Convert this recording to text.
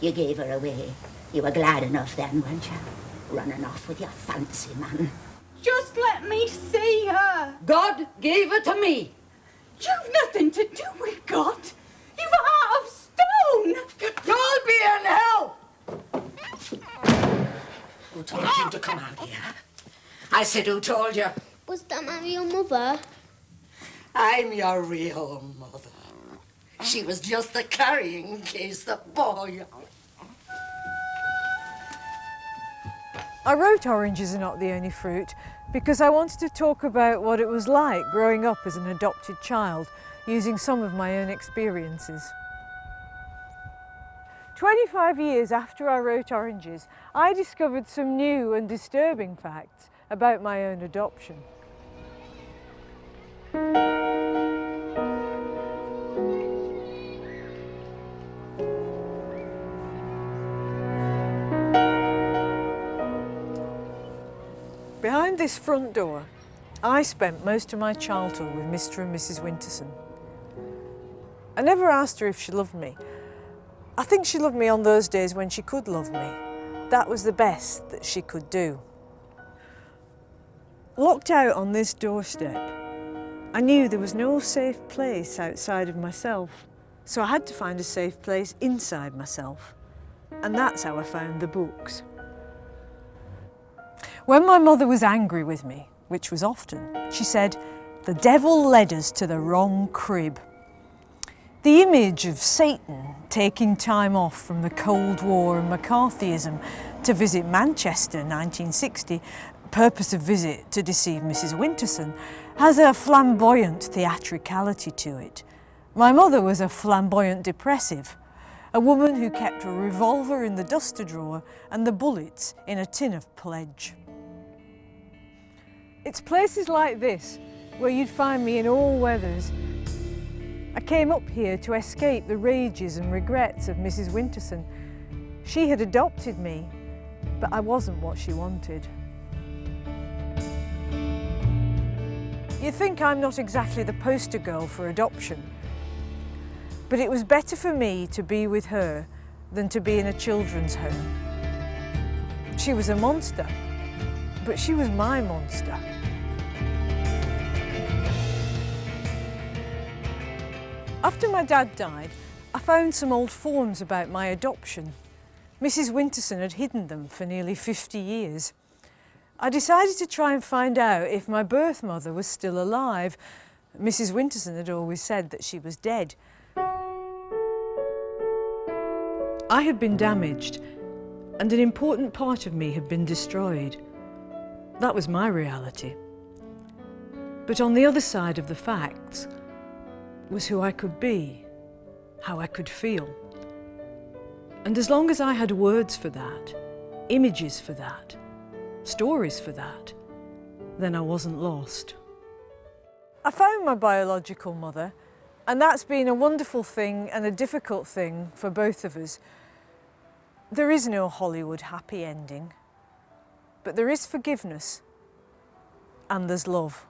You gave her away. You were glad enough then, weren't you? Running off with your fancy man. Just let me see her. God gave her to me. You've nothing to do with God. You've a heart of stone. You'll be in hell. Who told you to come out here? I said, who told you? Was that my real mother? I'm your real mother. She was just a carrying case that bore you. I wrote Oranges Are Not the Only Fruit because I wanted to talk about what it was like growing up as an adopted child, using some of my own experiences. 25 years after I wrote Oranges, I discovered some new and disturbing facts about my own adoption. Behind this front door, I spent most of my childhood with Mr. and Mrs. Winterson. I never asked her if she loved me. I think she loved me on those days when she could love me. That was the best that she could do. Locked out on this doorstep, I knew there was no safe place outside of myself, so I had to find a safe place inside myself. And that's how I found the books. When my mother was angry with me, which was often, she said, "The devil led us to the wrong crib." The image of Satan taking time off from the Cold War and McCarthyism to visit Manchester 1960, purpose of visit to deceive Mrs. Winterson, has a flamboyant theatricality to it. My mother was a flamboyant depressive, a woman who kept a revolver in the duster drawer and the bullets in a tin of Pledge. It's places like this where you'd find me in all weathers. I came up here to escape the rages and regrets of Mrs. Winterson. She had adopted me, but I wasn't what she wanted. You think I'm not exactly the poster girl for adoption, but it was better for me to be with her than to be in a children's home. She was a monster, but she was my monster. After my dad died, I found some old forms about my adoption. Mrs. Winterson had hidden them for nearly 50 years. I decided to try and find out if my birth mother was still alive. Mrs. Winterson had always said that she was dead. I had been damaged, and an important part of me had been destroyed. That was my reality. But on the other side of the facts was who I could be, how I could feel. And as long as I had words for that, images for that, stories for that, then I wasn't lost. I found my biological mother, and that's been a wonderful thing and a difficult thing for both of us. There is no Hollywood happy ending, but there is forgiveness and there's love.